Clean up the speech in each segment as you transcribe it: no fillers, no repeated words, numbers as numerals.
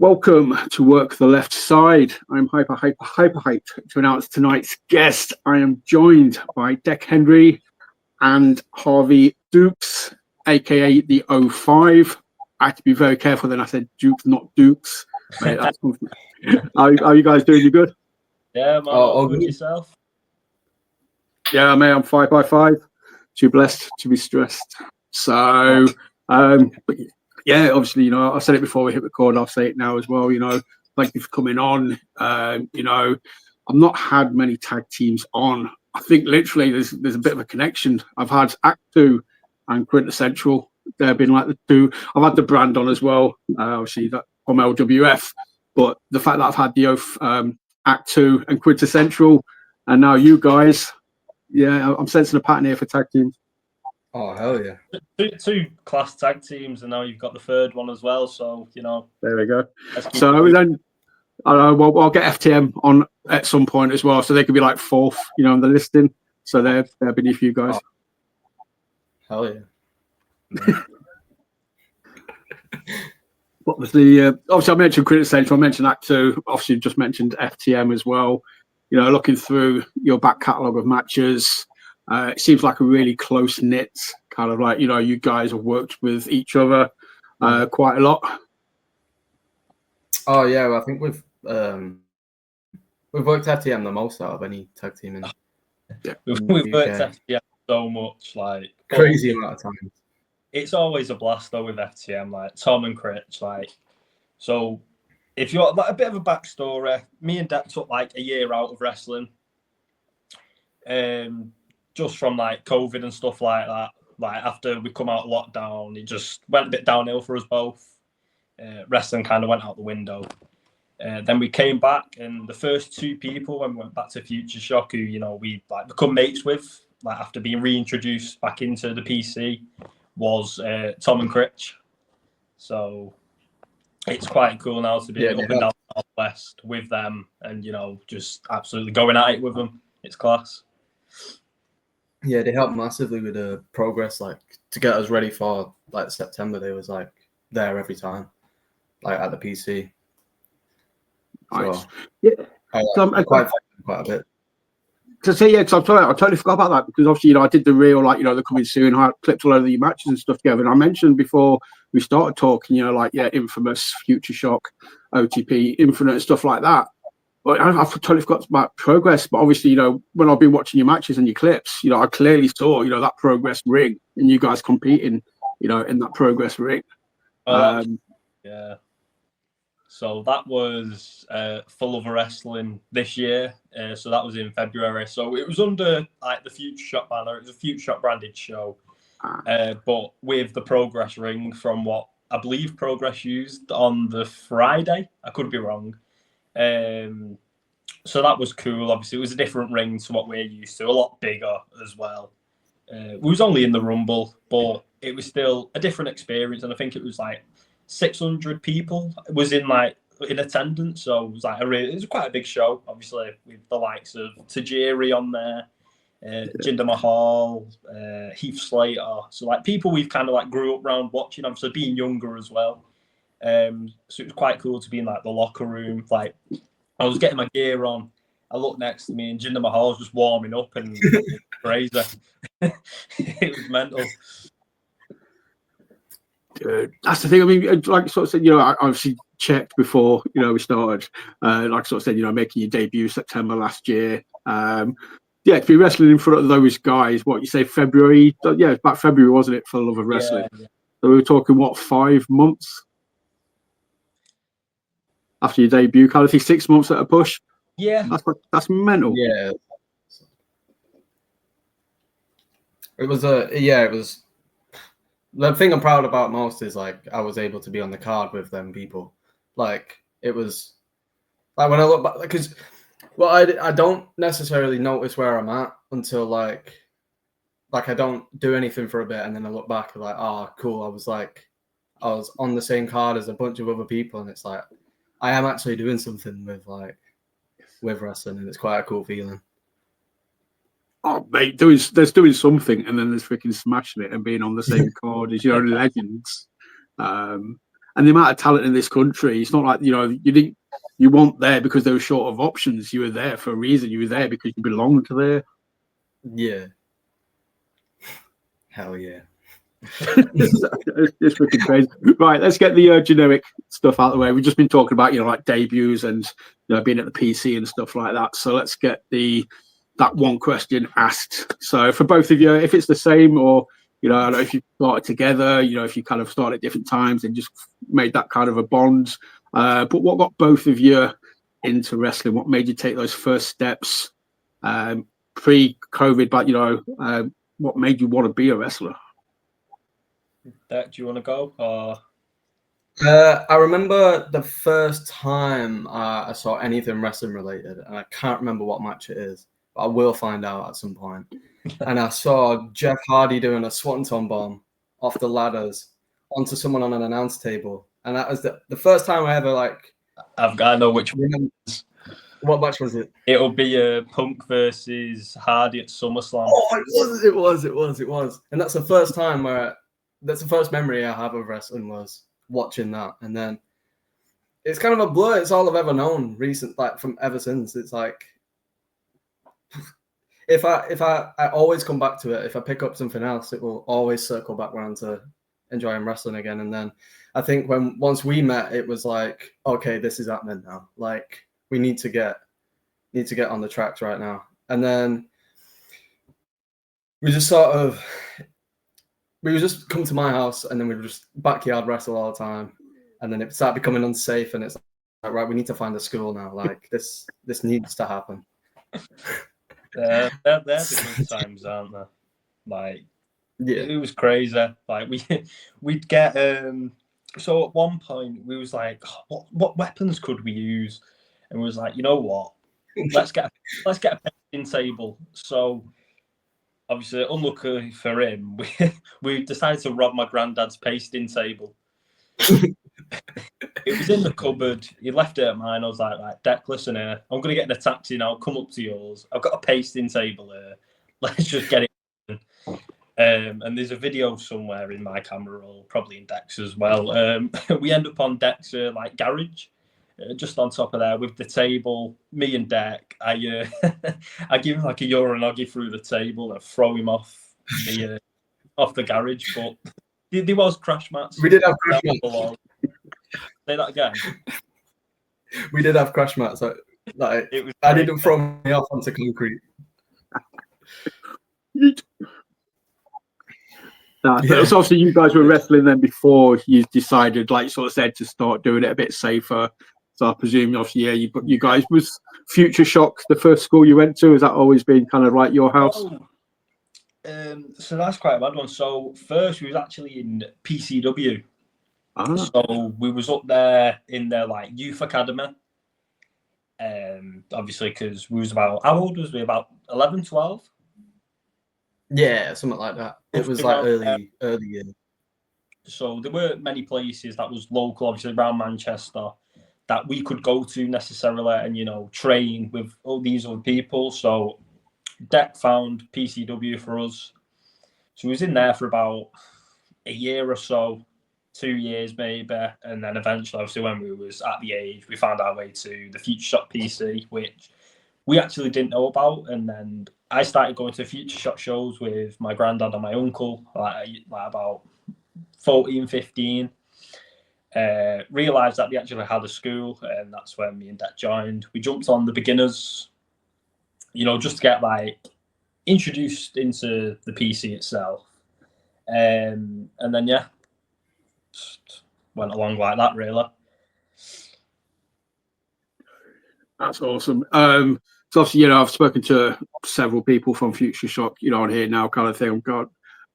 Welcome to Work the Left Side. I'm hyper hyped to announce tonight's guest. I am joined by Dec Henry and Harvey Jukes, aka the 05. I had to be very careful then. I said Jukes, not Dukes. Mate, that's how you guys doing? You good? Yeah, man. All good yourself? Yeah, mate, I'm 5 by 5. Too blessed to be stressed. So, but yeah, obviously, I said it before we hit record. I'll say it now as well. Thank you for coming on. I've not had many tag teams on. I think literally there's a bit of a connection. I've had Act 2 and Quintessential. They've been like the two. I've had the brand on as well. Obviously, that from LWF. But the fact that I've had the Act 2 and Quintessential, and now you guys, yeah, I'm sensing a pattern here for tag teams. Oh, hell yeah. Two class tag teams, and now you've got the third one as well. So, There we go. So then, I'll get FTM on at some point as well. So they could be like fourth, on the listing. So they're beneath you guys. Oh. Hell yeah. Obviously, I mentioned Quintessential, I mentioned Act 2. Obviously, just mentioned FTM as well. Looking through your back catalogue of matches, it seems like a really close-knit kind of like, you guys have worked with each other quite a lot. Oh, yeah. Well, I think we've worked FTM the most out of any tag team in yeah. We've worked FTM so much, like crazy amount of time. It's always a blast though with FTM, like Tom and Critch, so if you're like a bit of a backstory, me and Dec took like a year out of wrestling. Just from like COVID and stuff like that. Like after we come out of lockdown, it just went a bit downhill for us both. Wrestling kind of went out the window. Then we came back, and the first two people when we went back to FutureShock, who we like become mates with, like after being reintroduced back into the PC, was Tom and Critch. So it's quite cool now to be up and down the Northwest with them, and just absolutely going at it with them. It's class. Yeah, they helped massively with the progress, like to get us ready for like September. They was like there every time, like at the PC. Nice. So, yeah, I quite a bit. To say, yeah, because I totally forgot about that, because obviously, I did the real, like, they're coming soon. I clipped a lot of the matches and stuff together. And I mentioned before we started talking, Infamous, FutureShock, OTP, Infinite, stuff like that. But I totally forgot about progress. But obviously, when I've been watching your matches and your clips, I clearly saw, that progress ring and you guys competing, in that progress ring. Yeah. So that was Full of Wrestling this year. So that was in February. So it was under like the FutureShock banner. It was a FutureShock branded show, but with the progress ring from what I believe Progress used on the Friday. I could be wrong. So that was cool. Obviously, it was a different ring to what we're used to, a lot bigger as well. We was only in the Rumble, but it was still a different experience. And I think it was like 600 people was in attendance. So it was like it was quite a big show, obviously, with the likes of Tajiri on there, Jinder Mahal, Heath Slater. So like people we've kind of like grew up around watching, obviously being younger as well. So it was quite cool to be in like the locker room. Like I was getting my gear on. I looked next to me and Jinder Mahal was just warming up, and it was crazy. It was mental. That's the thing. I mean, like sort of said, I obviously checked before, we started. Like sort of said, making your debut September last year. To be wrestling in front of those guys, what you say, February? Yeah, it's about February, wasn't it, for the love of wrestling? Yeah. So we were talking, 5 months after your debut? Kind of think 6 months at a push? Yeah. That's mental. Yeah. It was it was. The thing I'm proud about most is like I was able to be on the card with them people. Like it was like when I look back, because I don't necessarily notice where I'm at until like I don't do anything for a bit, and then I look back and like, oh cool, I was on the same card as a bunch of other people, and it's like I am actually doing something with wrestling, and it's quite a cool feeling. Oh, mate, there's doing something, and then there's freaking smashing it and being on the same card as your legends. and the amount of talent in this country, it's not like, you weren't there because they were short of options. You were there for a reason. You were there because you belonged to there. Yeah. Hell yeah. It's freaking crazy. Right, let's get the generic stuff out of the way. We've just been talking about, like debuts and being at the PC and stuff like that. So let's get that one question asked. So for both of you, if it's the same, or I don't know if you started together, if you kind of started at different times and just made that kind of a bond. But what got both of you into wrestling? What made you take those first steps pre-COVID? But what made you want to be a wrestler? Dec, do you want to go? Or I remember the first time I saw anything wrestling related, and I can't remember what match it is, but I will find out at some point. And I saw Jeff Hardy doing a swanton bomb off the ladders onto someone on an announce table, and that was the first time I ever I know which one. What match was it? It'll be Punk versus Hardy at SummerSlam. Oh, it was. And that's the first time that's the first memory I have of wrestling, was watching that. And then it's kind of a blur. It's all I've ever known from ever since. It's like, if I always come back to it, if I pick up something else, it will always circle back around to enjoying wrestling again. And then I think once we met, it was like, okay, this is happening now. Like, we need to get on the tracks right now. And then we just come to my house, and then we would just backyard wrestle all the time. And then it started becoming unsafe, and it's like, right, we need to find a school now. Like, this needs to happen. They're the good times, aren't they? Like, yeah, it was crazy. Like, we'd get so at one point we was like, what weapons could we use? And we was like, you know what? Let's get a pasting table. So obviously, unlucky for him, we decided to rob my granddad's pasting table. It was in the cupboard. He left it at mine. I was like, right, Dec, listen here. I'm going to get in a taxi now. Come up to yours. I've got a pasting table here. Let's just get it in. And there's a video somewhere in my camera roll, probably in Dec's as well. We end up on Dec's garage, just on top of there with the table. Me and Dec, I give him like a Uranagi through the table and throw him off the garage. But there was crash mats. We did have crash mats. Say that again. We did have crash mats. I didn't throw me off onto concrete. So obviously you guys were wrestling then before you decided, like sort of said, to start doing it a bit safer. So I presume, obviously, yeah, you guys, was FutureShock the first school you went to? Has that always been kind of like your house? So that's quite a bad one. So first we was actually in PCW. So we was up there in their youth academy. Obviously, because we was about, how old was we? About 11, 12? Yeah, something like that. It was early years. So there weren't many places that was local, obviously around Manchester, that we could go to necessarily and train with all these other people. So Dec found PCW for us. So we was in there for about a year or so, 2 years maybe, and then eventually, obviously, when we was at the age, we found our way to the FutureShock PC, which we actually didn't know about. And then I started going to FutureShock shows with my granddad and my uncle, like about 14, 15. Realised that they actually had a school, and that's when me and Dec joined. We jumped on the beginners, just to get introduced into the PC itself. And then, yeah, just went along like that, really. That's awesome. So obviously, I've spoken to several people from FutureShock, on here now, kind of thing.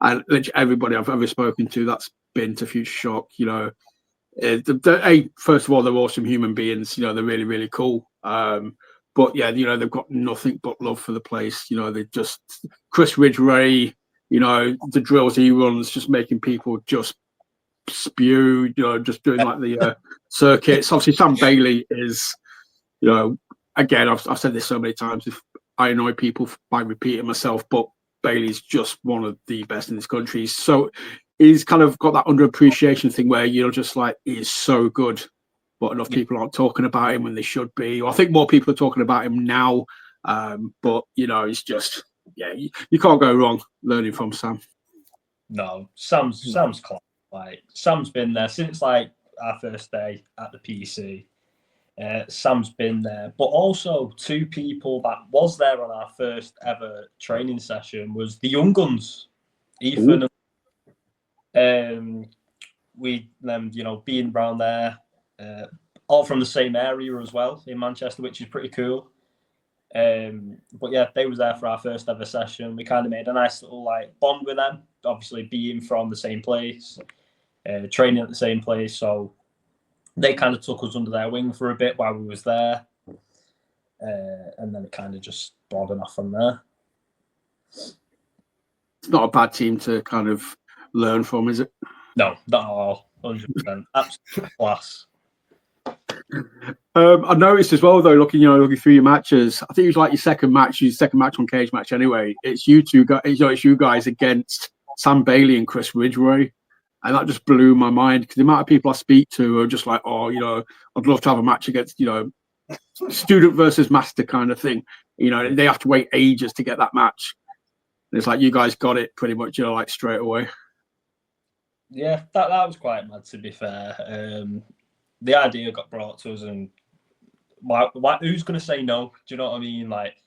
And literally everybody I've ever spoken to that's been to FutureShock, first of all, they're awesome human beings. They're really, really cool. But yeah, they've got nothing but love for the place. They just, Chris Ridgway, the drills he runs, just making people just spew, just doing the circuits. Obviously, Sam Bailey is, again, I've said this so many times, if I annoy people by repeating myself, but Bailey's just one of the best in this country. So he's kind of got that underappreciation thing where you're just like, he is so good, but enough people aren't talking about him when they should be. Or I think more people are talking about him now. But you know, it's just you can't go wrong learning from Sam. No, Sam's class. Like Sam's been there since like our first day at the PC. Sam's been there, but also two people that was there on our first ever training session was the young guns, Ethan. We them, you know, being around there, all from the same area as well in Manchester, which is pretty cool. But yeah, they was there for our first ever session. We kind of made a nice little like bond with them. Obviously, being from the same place, training at the same place, so they kind of took us under their wing for a bit while we was there, and then it kind of just broadened off from there. It's not a bad team to kind of learn from, is it? No, not at all. 100%, absolute class. I noticed as well, though, looking through your matches, I think it was like your second match on Cage Match anyway. It's you two guys, it's you guys against Sam Bailey and Chris Ridgway. And that just blew my mind because the amount of people I speak to are just like, oh, you know, I'd love to have a match against, you know, student versus master kind of thing. You know, they have to wait ages to get that match. And it's like you guys got it pretty much, you know, like straight away. Yeah, that was quite mad, to be fair. The idea got brought to us, and who's going to say no? Do you know what I mean? Like,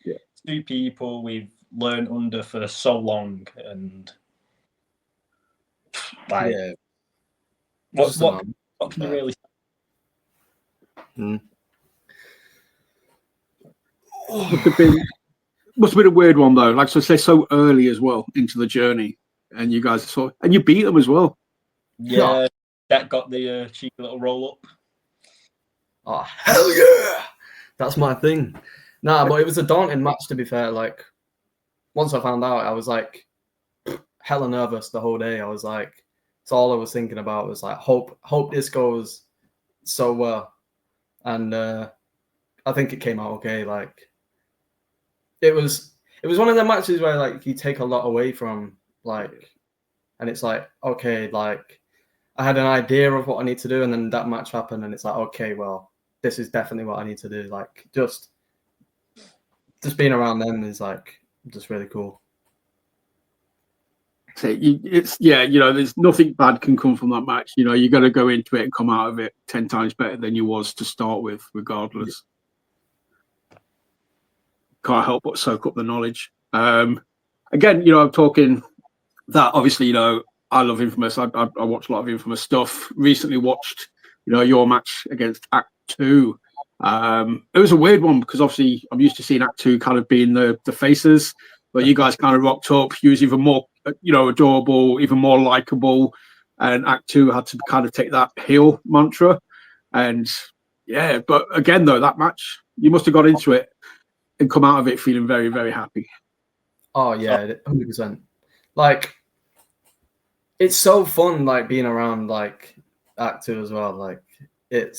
two people we've learned under for so long, and like, what can you really say? Must have been a weird one though. Like, so say so early as well into the journey, and you guys and you beat them as well. Yeah, that got the cheeky little roll up. Oh hell yeah, that's my thing. Nah, but it was a daunting match, to be fair. Like, once I found out, I was like hella nervous the whole day. I was like, it's all I was thinking about was like, hope this goes so well. And I think it came out okay. Like, it was one of the matches where like you take a lot away from, like, and it's like, okay, like I had an idea of what I need to do, and then that match happened, and it's like, okay, well, this is definitely what I need to do. Like, just being around them is like just really cool. So it's you know, there's nothing bad can come from that match. You know, you got to go into it and come out of it 10 times better than you was to start with, regardless. Can't help but soak up the knowledge. Again, you know, I'm talking that obviously, you know, I love Infamous. I watch a lot of Infamous stuff. Recently watched, you know, your match against Act 2. It was a weird one because obviously I'm used to seeing Act 2 kind of being the faces, but you guys kind of rocked up. You was even more, you know, adorable, even more likable, and Act 2 had to kind of take that heel mantra. And yeah, but again though, that match, you must have got into it and come out of it feeling very, very happy. Oh yeah, 100%. Like, it's so fun, like being around like Act 2 as well. Like, it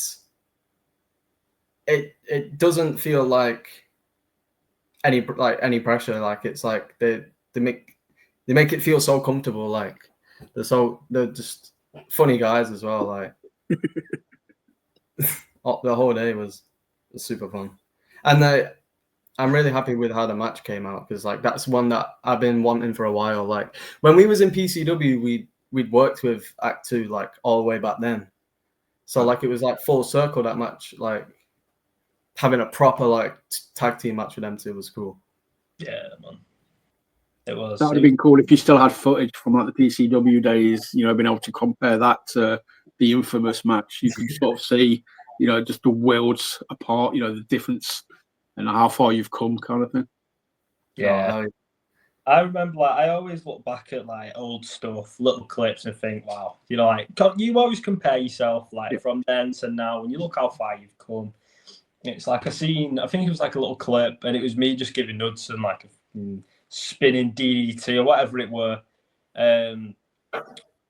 doesn't feel like any pressure. Like, it's like they make it feel so comfortable. Like, they're just funny guys as well. Like, the whole day was super fun, and I'm really happy with how the match came out, because like that's one that I've been wanting for a while. Like, when we was in PCW, we'd worked with Act 2 like all the way back then, so like it was like full circle, that match. Like, having a proper like tag team match with them two was cool. Yeah, man. It was. That would have been cool if you still had footage from like the PCW days, you know, being able to compare that to the Infamous match. You could sort of see, you know, just the worlds apart, you know, the difference and how far you've come, kind of thing. Yeah. I remember, like, I always look back at like old stuff, little clips, and think, wow, you know, like you always compare yourself like from then to now, and you look how far you've come. It's like I think it was like a little clip, and it was me just giving Knudsen like a spinning DDT or whatever it were. And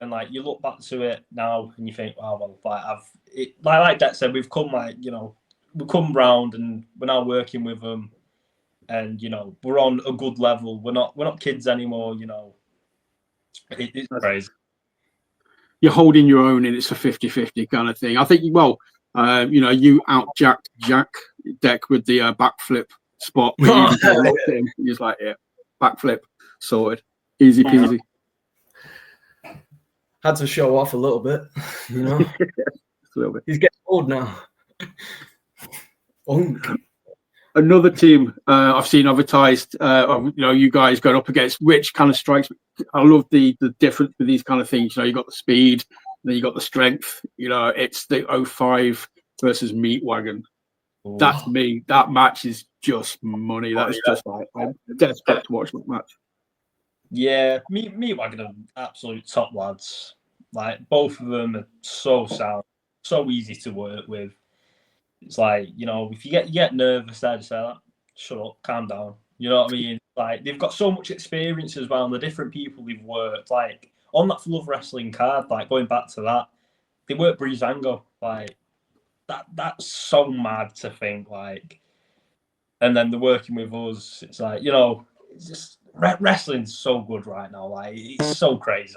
like you look back to it now and you think, oh well, like Dec said, we've come, like, you know, we've come round and we're now working with them, and you know, we're on a good level. We're not kids anymore, you know. It's crazy. you're holding your own and it's a 50-50 kind of thing. I think, well, you out-jacked Jack Dec with the backflip spot. But he's like, yeah, backflip, sorted. Easy peasy. Had to show off a little bit, you know. A little bit. He's getting old now. Another team I've seen advertised, you guys going up against, which kind of strikes me. I love the difference with these kind of things. You got the speed, then you got the strength. It's the 05 versus Meat Wagon. Ooh. That's me. That match is just money. That is just like, I'm desperate to watch that match. Yeah, Meat Wagon are absolute top lads. Like, both of them are so sound, so easy to work with. It's like, if you get nervous, they just say, shut up, calm down. You know what I mean? Like, they've got so much experience as well, and the different people they've worked. Like, on that Love Wrestling card, like, going back to that, they worked Breezango. Like, that's so mad to think, like. And then they're working with us. It's like, it's just, wrestling's so good right now. Like, it's so crazy.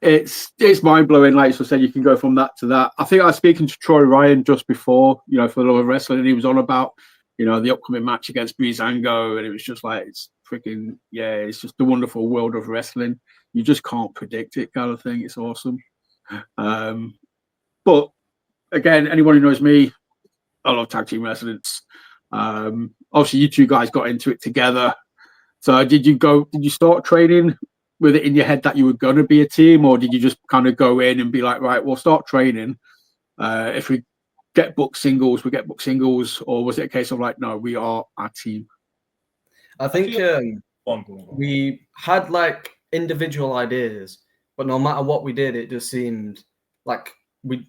It's mind blowing. Like I said, you can go from that to that. I think I was speaking to Troy Ryan just before, for the Love of Wrestling, and he was on about, the upcoming match against Breezango, and it was just like, it's freaking, it's just the wonderful world of wrestling. You just can't predict it, kind of thing. It's awesome. But again, anyone who knows me, I love tag team wrestling. Obviously, you two guys got into it together. So did you start training with it in your head that you were going to be a team, or did you just kind of go in and be like, right, we'll start training. If we get booked singles, we get booked singles, or was it a case of like, no, we are our team? I think we had like individual ideas, but no matter what we did, it just seemed like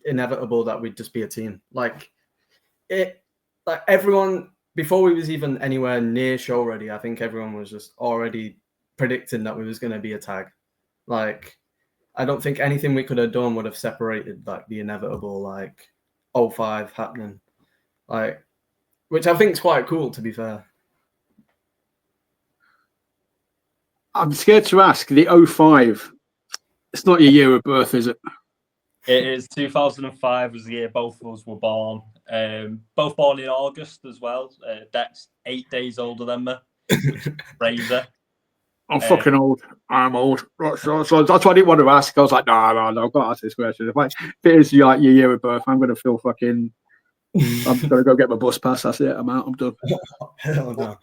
inevitable that we'd just be a team. Like everyone, before we was even anywhere near show ready, I think everyone was just already predicting that we was going to be a tag. Like, I don't think anything we could have done would have separated like the inevitable, like 05 happening, like, which I think is quite cool, to be fair. I'm scared to ask, the 05, it's not your year of birth, is it? It is. 2005 was the year both of us were born. Both born in August as well. Dec's 8 days older than me, which is crazy. I'm fucking old. I'm old. So that's why I didn't want to ask. I was like, no, I've got to ask this question. If it is like your year of birth, I'm going to feel fucking... I'm going to go get my bus pass. That's it. I'm out. I'm done. Hell no.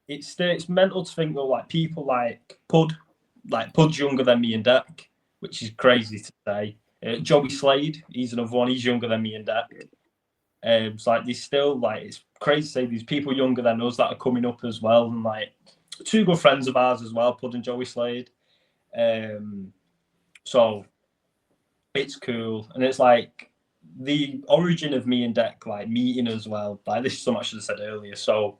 It's mental to think of like people like Pud's younger than me and Dec, which is crazy to say. Joey Slade, he's another one. He's younger than me and Dec. It's like there's still like, it's crazy to say these people younger than us that are coming up as well, and like two good friends of ours as well, Pud and Joey Slade. So it's cool, and it's like the origin of me and Dec like meeting as well. Like, this is so much as I said earlier. So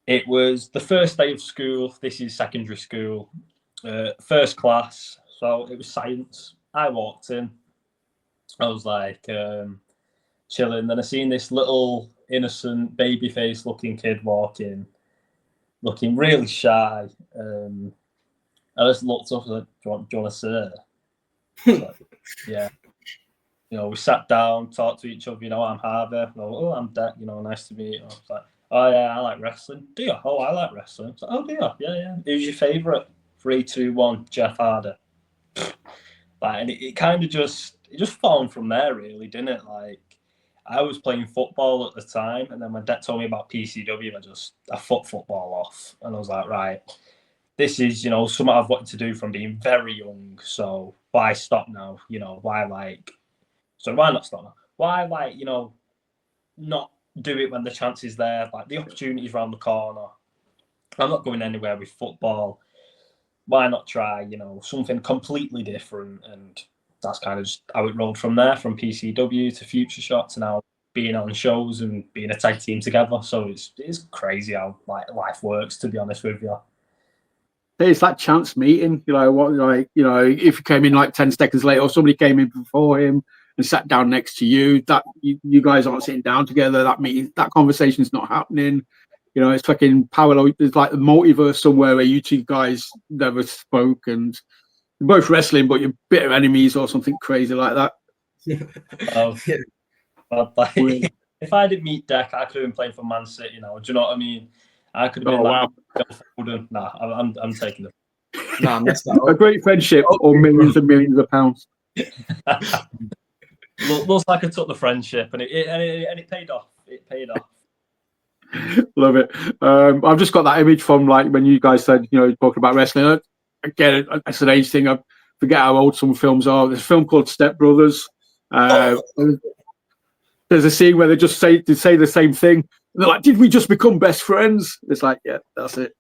it was the first day of school. This is secondary school, first class. So it was science. I walked in. I was like chilling. Then I seen this little innocent baby-faced looking kid walk in, looking really shy. I just looked up and said, do you want to sir? Like, yeah. We sat down, talked to each other. I'm Harvey. I'm Dec. Nice to meet you. I was like, oh yeah, I like wrestling. Do you? Oh, I like wrestling. I was like, oh, do you? Yeah. Who's your favourite? 3, 2, 1. Jeff Hardy. Like, and it kind of just formed from there, really, didn't it? Like, I was playing football at the time, and then when Dec told me about PCW, I fought football off, and I was like, right, this is something I've wanted to do from being very young. So why stop now? Why not stop now? Why not do it when the chance is there? Like, the opportunity's around the corner. I'm not going anywhere with football. Why not try, something completely different? And that's kind of just how it rolled from there, from PCW to FutureShock to now being on shows and being a tag team together. So it's crazy how like life works, to be honest with you. It's that chance meeting, if you came in like 10 seconds later, or somebody came in before him and sat down next to you, that you guys aren't sitting down together. That meeting, that conversation's not happening. You know, it's fucking parallel. There's like the multiverse somewhere where you two guys never spoke, and you're both wrestling, but you're bitter enemies or something crazy like that. Oh, Yeah. but like, if I didn't meet Dec, I could have been playing for Man City now. Do you know what I mean? I could have been wow. Foden. Nah, I'm taking the. Nah, messed that A up. great friendship or millions and millions of pounds. Looks like I took the friendship, and it paid off. It paid off. Love it. I've just got that image from like when you guys said, you know, talking about wrestling. Again, it's an age thing. I forget how old some films are. There's a film called Step Brothers. There's a scene where they say the same thing. And they're like, "Did we just become best friends?" It's like, yeah, that's it.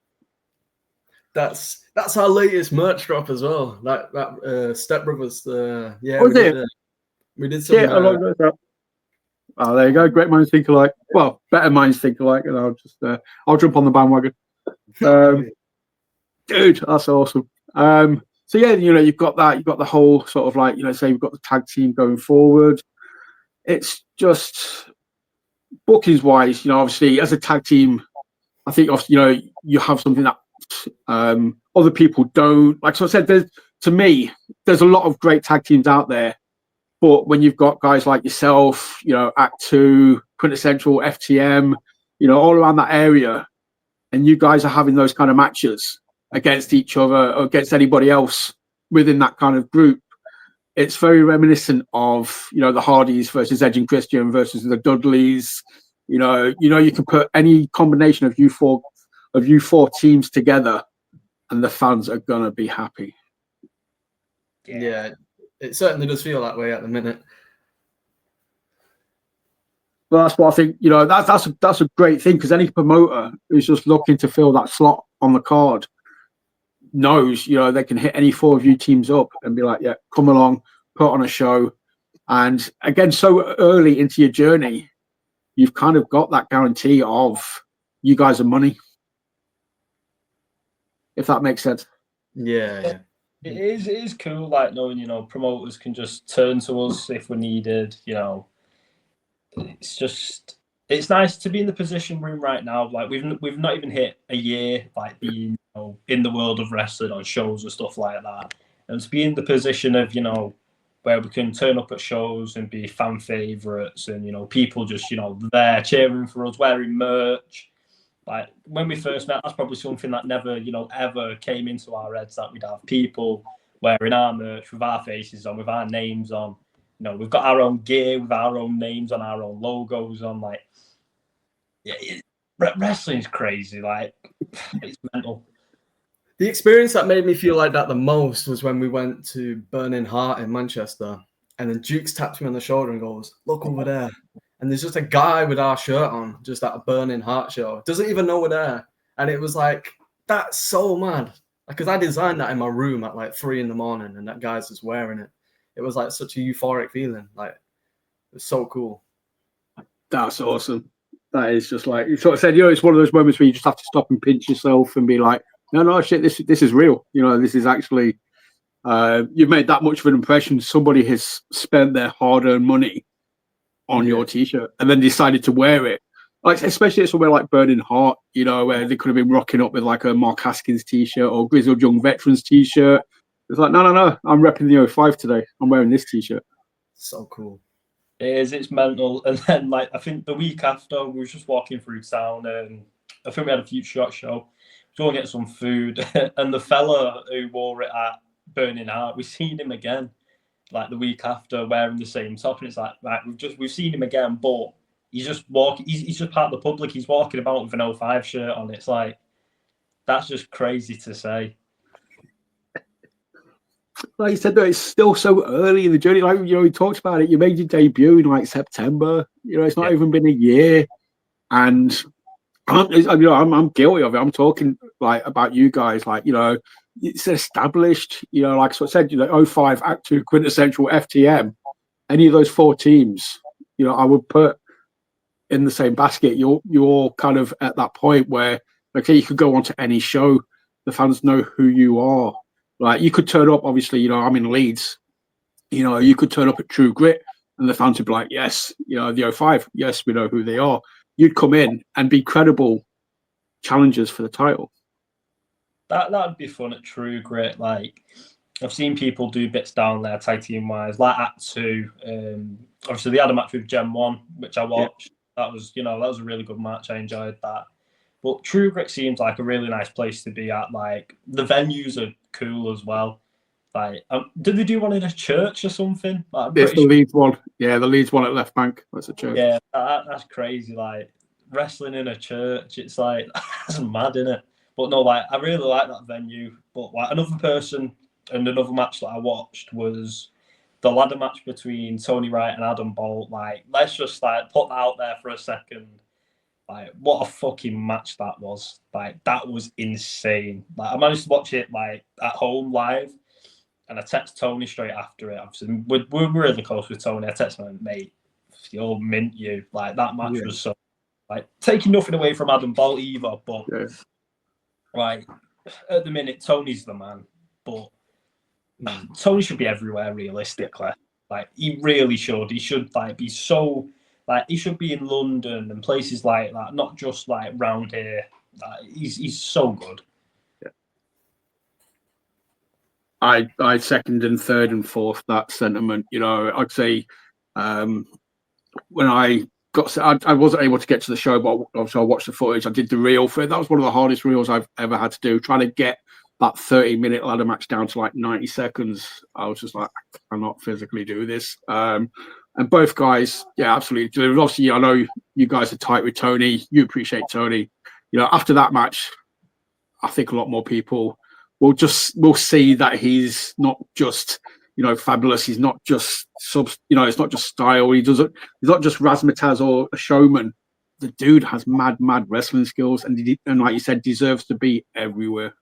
That's our latest merch drop as well. That Step Brothers. Yeah, we did some. Yeah, I like that. Oh, there you go. Great minds think alike. Well, better minds think alike, and I'll jump on the bandwagon. Dude, that's awesome. So yeah, you know, you've got the whole sort of like, you know, say you've got the tag team going forward. It's just bookings wise, you know, obviously as a tag team, I think, you know, you have something that other people don't. Like, so I said, there's a lot of great tag teams out there. But when you've got guys like yourself, you know, Act 2, Quintessential, FTM, you know, all around that area, and you guys are having those kind of matches against each other or against anybody else within that kind of group, it's very reminiscent of, you know, the Hardys versus Edge and Christian versus the Dudleys. You know, you can put any combination of you four teams together, and the fans are gonna be happy. Yeah. It certainly does feel that way at the minute. Well, that's what I think. You know, that's a great thing, because any promoter who's just looking to fill that slot on the card knows, you know, they can hit any four of you teams up and be like, yeah, come along, put on a show. And again, so early into your journey, you've kind of got that guarantee of you guys are money, if that makes sense. Yeah. It is cool, like knowing, you know, promoters can just turn to us if we're needed. You know, it's nice to be in the position we're in right now. Like we've not even hit a year, like being, you know, in the world of wrestling on shows and stuff like that, and to be in the position of, you know, where we can turn up at shows and be fan favorites, and, you know, people just, you know, there cheering for us, wearing merch. Like when we first met, that's probably something that never, you know, ever came into our heads, that we'd have people wearing our merch with our faces on, with our names on. You know, we've got our own gear with our own names on, our own logos on. Like, yeah, wrestling's crazy. Like, it's mental. The experience that made me feel like that the most was when we went to Burning Heart in Manchester, and then Jukes taps me on the shoulder and goes, "Look over there." And there's just a guy with our shirt on, just at a Burning Heart show. Doesn't even know we're there. And it was like, that's so mad. Because I designed that in my room at like 3 a.m, and that guy's just wearing it. It was like such a euphoric feeling. Like, it was so cool. That's awesome. That is just like, you sort of said, you know, it's one of those moments where you just have to stop and pinch yourself and be like, no, shit, this is real. You know, this is actually, you've made that much of an impression. Somebody has spent their hard-earned money on your t-shirt and then decided to wear it, like especially at somewhere like Burning Heart, you know, where they could have been rocking up with like a Mark Haskins t-shirt or Grizzled Young Veterans t-shirt. It's like, no, I'm repping the 05 today, I'm wearing this t-shirt. So cool. It's mental. And then, like, I think the week after, we were just walking through town, and I think we had a FutureShock show. We go and get some food, and the fella who wore it at Burning Heart, we seen him again, like the week after, wearing the same top, and it's like, right, we've seen him again, but he's just walking. He's just part of the public. He's walking about with an 05 shirt on. It's like, that's just crazy to say. Like you said, though, it's still so early in the journey. Like, you know, we talked about it. You made your debut in like September. You know, it's not even been a year, and I'm guilty of it. I'm talking like about you guys. Like, you know, it's established. You know, like so I said, you know, 05, Act 2, Quintessential, FTM. Any of those 4 teams, you know, I would put in the same basket. You're kind of at that point where, okay, you could go on to any show. The fans know who you are. Like, you could turn up, obviously, you know, I'm in Leeds. You know, you could turn up at True Grit and the fans would be like, yes, you know, the 05, yes, we know who they are. You'd come in and be credible challengers for the title. That'd be fun at True Grit. Like, I've seen people do bits down there tag team wise, like Act 2. Obviously, they had a match with Gen 1, which I watched. That was a really good match. I enjoyed that. But True Grit seems like a really nice place to be at. Like, the venues are cool as well. Like, did they do one in a church or something? Like, It's the Leeds one. Yeah, the Leeds one at Left Bank. That's a church. Yeah, that's crazy. Like, wrestling in a church, it's like, that's mad, innit? But no, like, I really like that venue. But like, another person and another match that I watched was the ladder match between Tony Wright and Adam Bolt. Like, let's just like put that out there for a second. Like, what a fucking match that was. Like, that was insane. Like, I managed to watch it like at home live, and I text Tony straight after it. Obviously, we're really close with Tony. I text him, mate, you'll mint you. Like, that match was so, like, taking nothing away from Adam Bolt either, but like, at the minute, Tony's the man. But Tony should be everywhere, realistically. Like, he really should. He should like be so, like, he should be in London and places like that, not just like round here. He's so good. I second and third and fourth that sentiment. You know, I'd say when I wasn't able to get to the show, but obviously I watched the footage. I did the reel for it. That was one of the hardest reels I've ever had to do. Trying to get that 30-minute ladder match down to like 90 seconds. I was just like, I cannot physically do this. And both guys, yeah, absolutely. Obviously, I know you guys are tight with Tony. You appreciate Tony. You know, after that match, I think a lot more people will see that he's not just, you know, fabulous. He's not just it's not just style. He's not just razzmatazz or a showman. The dude has mad wrestling skills, and like you said, deserves to be everywhere.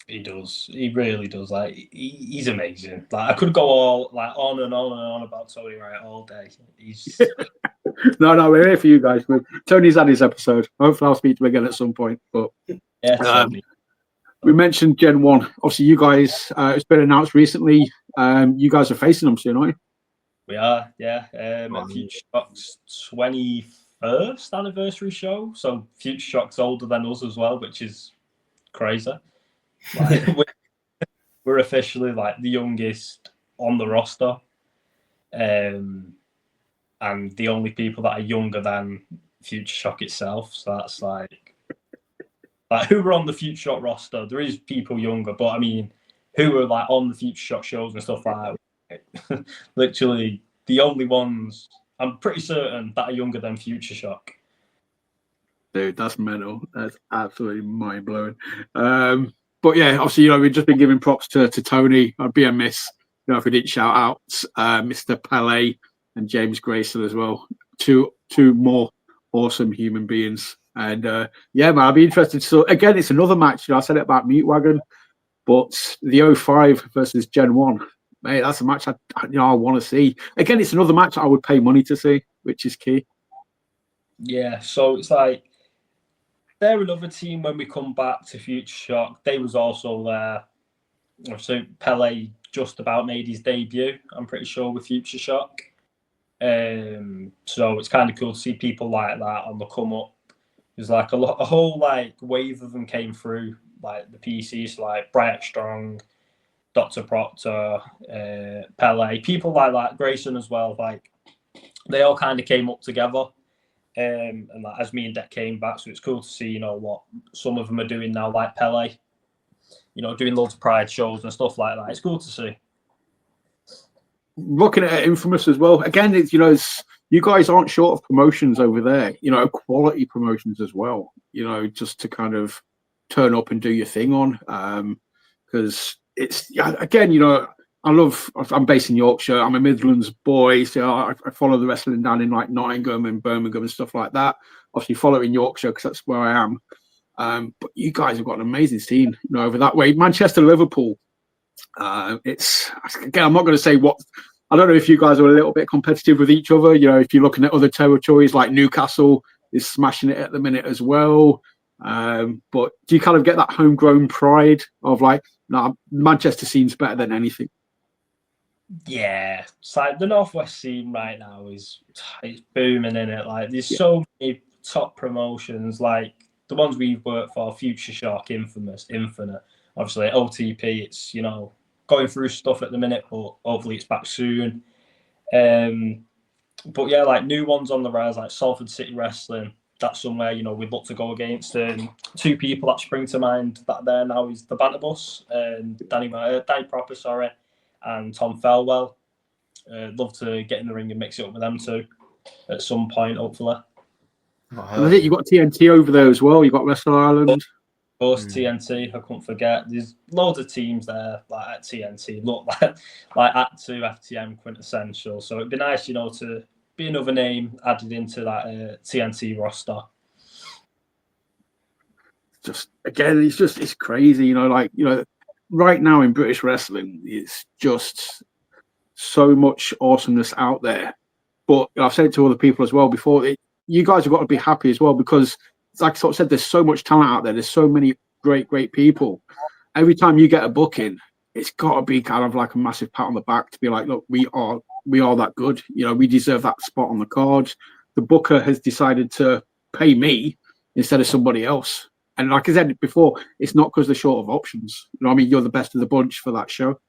He does. He really does. Like, he's amazing. Like, I could go all like on and on and on about Tony Wright all day. He's no, we're here for you guys. Tony's had his episode. Hopefully, I'll speak to him again at some point. But we mentioned Gen 1. Obviously, you guys, it's been announced recently. You guys are facing them soon, aren't you? We are, yeah. At FutureShock's 21st anniversary show. So FutureShock's older than us as well, which is crazy. Like, we're officially like the youngest on the roster, and the only people that are younger than FutureShock itself. So that's like who were on the FutureShock roster. There is people younger, but I mean, who are like on the FutureShock shows and stuff like that. Literally the only ones I'm pretty certain that are younger than FutureShock. Dude, that's mental. That's absolutely mind blowing. But yeah, obviously, you know, we've just been giving props to Tony. I'd be amiss, you know, if we didn't shout out Mr. Pele and James Grayson as well. Two more awesome human beings. And yeah, man, I'd be interested. So again, it's another match. You know, I said it about Meat Wagon, but the 05 versus Gen 1, mate, that's a match I want to see. Again, it's another match I would pay money to see, which is key. Yeah, so it's like, they're another team when we come back to FutureShock. They was also there. So Pele just about made his debut, I'm pretty sure, with FutureShock. So it's kind of cool to see people like that on the come up. There's like a whole like wave of them came through, like the PCs, like Bright Strong, Dr. Proctor, Pele, people like that, Grayson as well. Like, they all kind of came up together. And like, as me and Dec came back, so it's cool to see, you know, what some of them are doing now, like Pele, you know, doing loads of Pride shows and stuff like that. It's cool to see. Looking at Infamous as well. Again, it's, you know, you guys aren't short of promotions over there, you know, quality promotions as well, you know, just to kind of turn up and do your thing on. Because it's, again, you know, I'm based in Yorkshire. I'm a Midlands boy, so I follow the wrestling down in like Nottingham and Birmingham and stuff like that. Obviously, following Yorkshire because that's where I am. But you guys have got an amazing scene, you know, over that way. Manchester, Liverpool. It's, again, I'm not going to say what. I don't know if you guys are a little bit competitive with each other. You know, if you're looking at other territories, like Newcastle is smashing it at the minute as well. But do you kind of get that homegrown pride of like, no, Manchester scene's better than anything? Yeah, it's like the Northwest scene right now it's booming, in it. Like, there's so many top promotions. Like, the ones we've worked for, FutureShock, Infamous, Infinite, obviously OTP, it's, you know, going through stuff at the minute, but hopefully it's back soon. But yeah, like new ones on the rise, like Salford City Wrestling. That's somewhere, you know, we'd look to go against. Two people that spring to mind that there now is the Banter Bus, Danny Proper, sorry, and Tom Felwell. Love to get in the ring and mix it up with them too at some point, hopefully. And I think you've got TNT over there as well. You've got Wrestle Island. Of course, TNT, I couldn't forget. There's loads of teams there, like at TNT. Look, like Act 2, FTM, Quintessential. So it'd be nice, you know, to be another name added into that TNT roster. Just again, it's crazy, you know. Like, you know, right now in British wrestling, it's just so much awesomeness out there. But I've said it to other people as well before. You guys have got to be happy as well, because, like I sort of said, there's so much talent out there. There's so many great people. Every time you get a booking, it's got to be kind of like a massive pat on the back to be like, look, we are that good. You know, we deserve that spot on the card. The booker has decided to pay me instead of somebody else. And like I said before, it's not because they're short of options. You know what I mean? You're the best of the bunch for that show.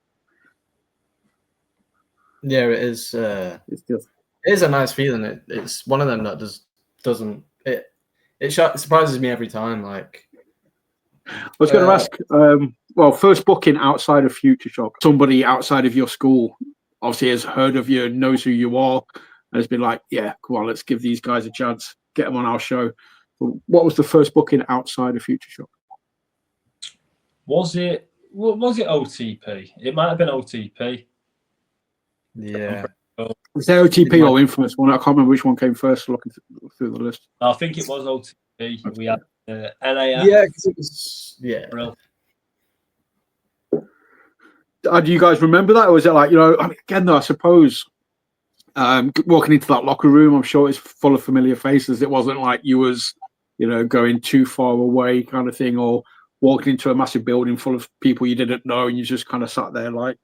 Yeah, it is. It is a nice feeling. It's one of them that doesn't. It surprises me every time. Like, I was going to ask, well, first booking outside of FutureShock, somebody outside of your school obviously has heard of you, knows who you are, and has been like, yeah, come on, let's give these guys a chance, get them on our show. What was the first booking outside of FutureShock? Was it OTP? It might have been OTP. Yeah. Was there OTP or Infamous one? I can't remember which one came first looking through the list. I think it was OTP. We had NAF. Yeah, because it was, yeah. Real. Do you guys remember that? Or was it like, you know, I mean, again, though, I suppose walking into that locker room, I'm sure it's full of familiar faces. It wasn't like you was, you know, going too far away kind of thing, or walking into a massive building full of people you didn't know and you just kind of sat there like.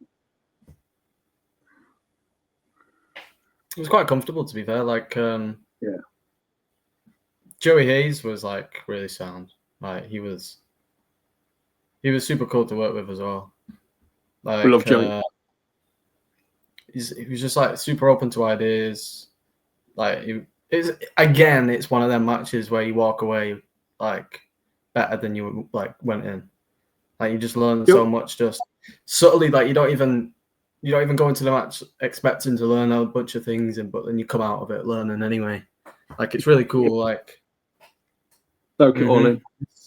It was quite comfortable, to be fair. Like, yeah, Joey Hayes was like really sound. Like, he was super cool to work with as well. Like, we love Joey. He was just like super open to ideas. Like, it's one of them matches where you walk away like better than you like went in. Like, you just learn so much just subtly. Like, you don't even go into the match expecting to learn a bunch of things, but then you come out of it learning anyway. Like, it's really cool. Like, soak it all in.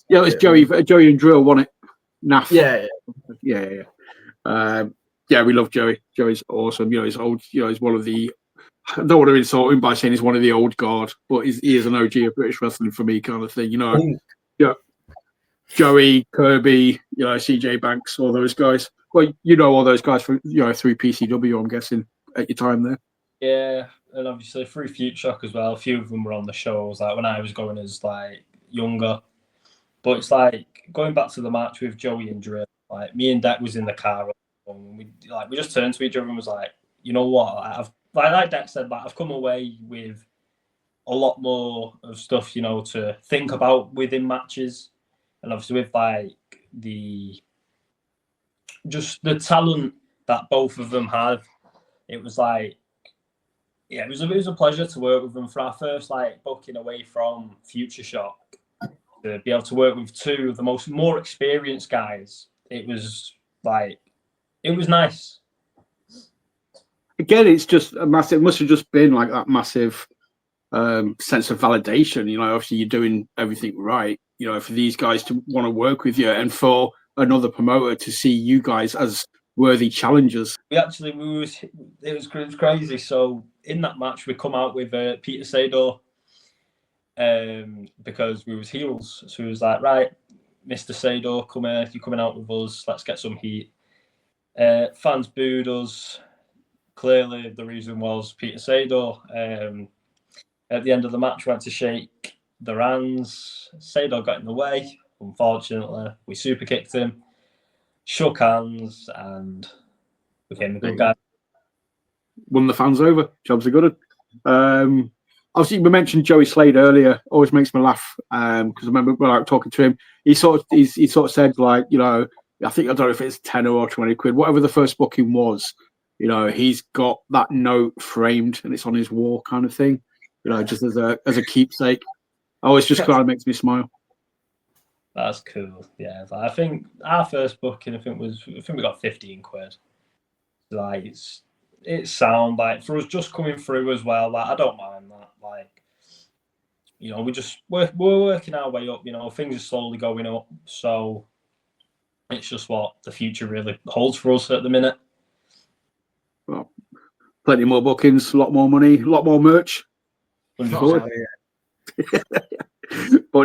Yeah, it was Joey and Drill won it. Naff. Yeah. Yeah, we love Joey. Joey's awesome. You know, he's old. You know, he's one of the. I don't want to insult him by saying he's one of the old guard, but he is an OG of British wrestling for me, kind of thing. You know, yeah. Joey, Kirby, you know, CJ Banks, all those guys. Well, you know all those guys from, you know, through PCW, I'm guessing, at your time there. Yeah, and obviously through FutureShock as well. A few of them were on the shows, like when I was going as like younger. But it's like going back to the match with Joey and Drill. Like, me and Dec was in the car, and we just turned to each other and was like, you know what? Like Dec said, like, I've come away with a lot more of stuff, you know, to think about within matches, and obviously with like the talent that both of them have. It was like, yeah, it was a pleasure to work with them for our first like booking away from FutureShock. To be able to work with two of the more experienced guys, it was nice. Again, it's just a massive. It must have just been like that massive sense of validation. You know, obviously you're doing everything right. You know, for these guys to want to work with you, and for another promoter to see you guys as worthy challengers. It was crazy. So in that match, we come out with Peter Sador. Because we was heels, so he was like, right, Mr. Sador, come here, you're coming out with us, let's get some heat. Fans booed us. Clearly the reason was Peter Sador. At the end of the match, went to shake their hands. Sador got in the way, unfortunately. We super kicked him, shook hands, and became a good guy. Won the fans over. Jobs are good. obviously we mentioned Joey Slade earlier. Always makes me laugh because I remember when I was talking to him, he sort of said like, you know, I think I don't know if it's 10 or 20 quid, whatever the first booking was. You know, he's got that note framed and it's on his wall, kind of thing. You know, just as a keepsake. Always just kind of makes me smile. That's cool. Yeah, I think our first booking, I think we got 15 quid. Like it's sound like for us just coming through as well. Like I don't mind that. Like, you know, we're working our way up. You know, things are slowly going up. So it's just what the future really holds for us at the minute. Well, plenty more bookings, a lot more money, a lot more merch. But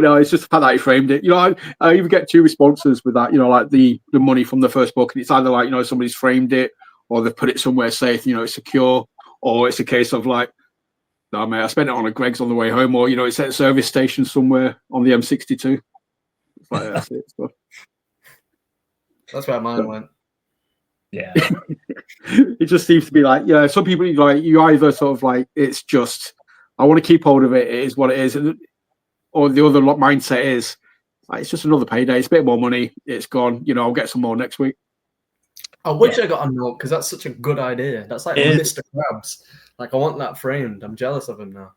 no, it's just the fact that he framed it. You know, I even get two responses with that. You know, like the money from the first book, and it's either like, you know, somebody's framed it or they've put it somewhere safe. You know, it's secure, or it's a case of like, no, mate, I spent it on a Greg's on the way home, or you know, it's at a service station somewhere on the M62. It's like, that's it. So. That's where mine went. Yeah. It just seems to be like, yeah, some people like you either sort of like it's just I want to keep hold of it. It is what it is. Or the other mindset is, like, it's just another payday. It's a bit more money. It's gone. You know, I'll get some more next week. I wish I got a note because that's such a good idea. That's like Mr. Krabs. Like I want that framed. I'm jealous of him now.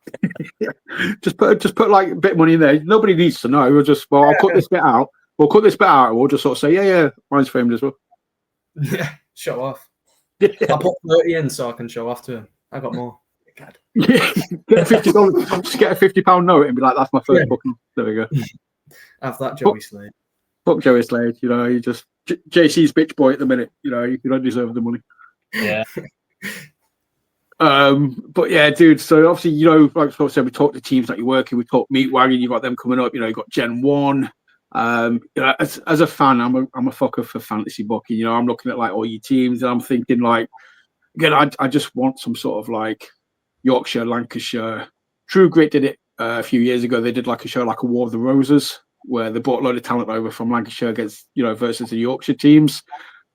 Just put like a bit of money in there. Nobody needs to know. I'll cut this bit out. We'll cut this bit out. And we'll just sort of say, yeah, mine's framed as well. Yeah, show off. I put 30 in so I can show off to him. I got more. God. Yeah, get $50. Just get a £50 note and be like, "That's my first booking." There we go. Have that Joey Slade. Fuck Joey Slade. You know, you just JC's bitch boy at the minute. You know, you don't deserve the money. Yeah. But yeah, dude. So obviously, you know, like I said, we talked to teams that you're working. We talked Meat Wagon. You got them coming up. You know, you got Gen 1. You know, as a fan, I'm a fucker for fantasy booking. You know, I'm looking at like all your teams and I'm thinking like, again, I just want some sort of like Yorkshire, Lancashire. True Grit did it a few years ago. They did like a show like a War of the Roses where they brought a load of talent over from Lancashire against, you know, versus the Yorkshire teams.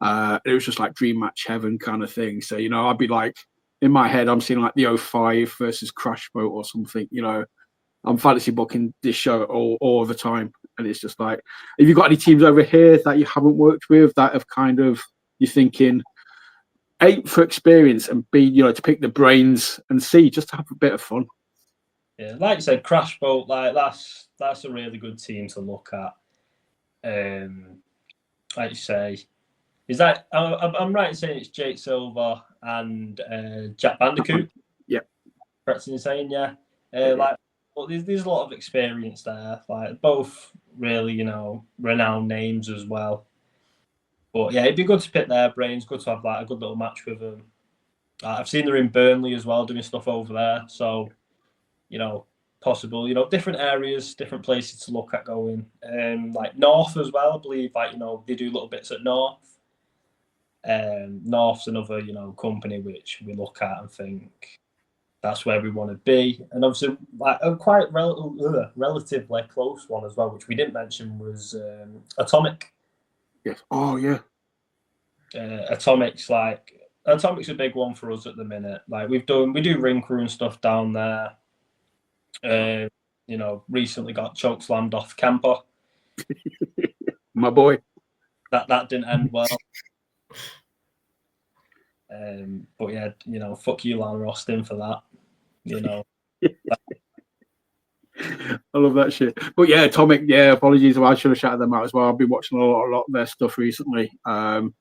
It was just like dream match heaven kind of thing. So, you know, I'd be like, in my head, I'm seeing like the 05 versus Crash Boat or something. You know, I'm fantasy booking this show all the time. And it's just like, have you got any teams over here that you haven't worked with that have kind of, you're thinking, A, for experience, and B, you know, to pick the brains, and C, just to have a bit of fun. Yeah, like you said, Crash Boat, like that's a really good team to look at. Like you say, is that I'm right in saying it's Jake Silver and Jack Bandicoot? Yeah, correct in saying, yeah. Like, well, there's a lot of experience there. Like both really, you know, renowned names as well. But yeah, it'd be good to pick their brains. Good to have like a good little match with them. I've seen they're in Burnley as well, doing stuff over there. So, you know, possible. You know, different areas, different places to look at going. Like North as well. I believe, like, you know, they do little bits at North. North's another, you know, company which we look at and think that's where we want to be. And obviously, like a quite relatively close one as well, which we didn't mention, was Atomic. Yes. Oh yeah. Atomic's a big one for us at the minute. Like we do ring crew and stuff down there. You know, recently got choke slammed off Camper. My boy. That didn't end well. But yeah, you know, fuck you, Lana Austin, for that. You know. I love that shit. But yeah, Atomic, yeah, apologies. I should have shouted them out as well. I've been watching a lot of their stuff recently. And,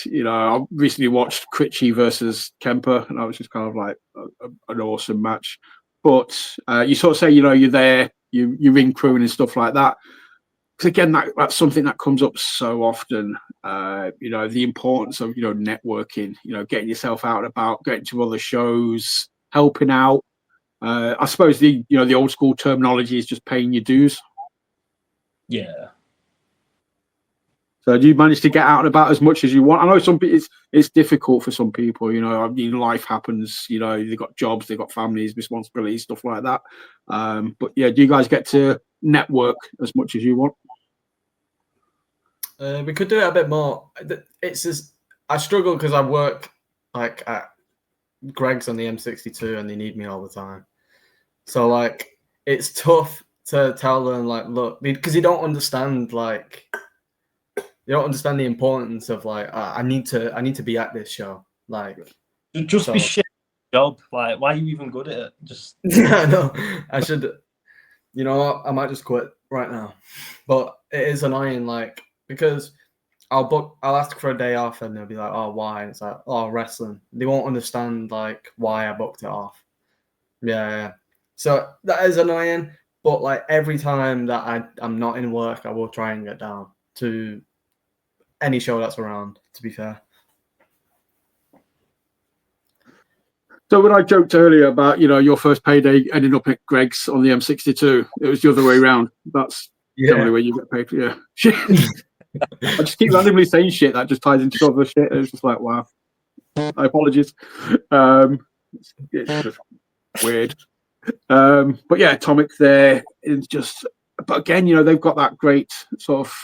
you know, I recently watched Critchy versus Kemper, and I was just kind of like an awesome match. But you sort of say, you know, you're there, you ring crewing and stuff like that. Because again, that's something that comes up so often. You know, the importance of, you know, networking, you know, getting yourself out and about, getting to other shows, helping out. I suppose the old school terminology is just paying your dues. Yeah. So do you manage to get out and about as much as you want? I know some people it's difficult for some people. You know, I mean, life happens. You know, they've got jobs, they've got families, responsibilities, stuff like that. But yeah, do you guys get to network as much as you want? We could do it a bit more. I struggle because I work like at Greg's on the M62 and they need me all the time. So like it's tough to tell them like, look, because you don't understand the importance of like I need to be at this show. Like Just be shit at your job. Like, why are you even good at it? Just yeah, no, I should. You know what? I might just quit right now. But it is annoying, like because I'll ask for a day off and they'll be like, oh, why? And it's like, oh, wrestling. They won't understand like why I booked it off. Yeah. So that is annoying. But like every time that I'm not in work, I will try and get down to any show that's around, to be fair. So when I joked earlier about, your first payday ending up at Greg's on the M62, it was the other way around. That's generally where you get paid for, yeah. I just keep randomly saying shit that just ties into other shit. It's just like, wow. I apologize. It's just weird. But yeah, Atomic there is just, but again, they've got that great sort of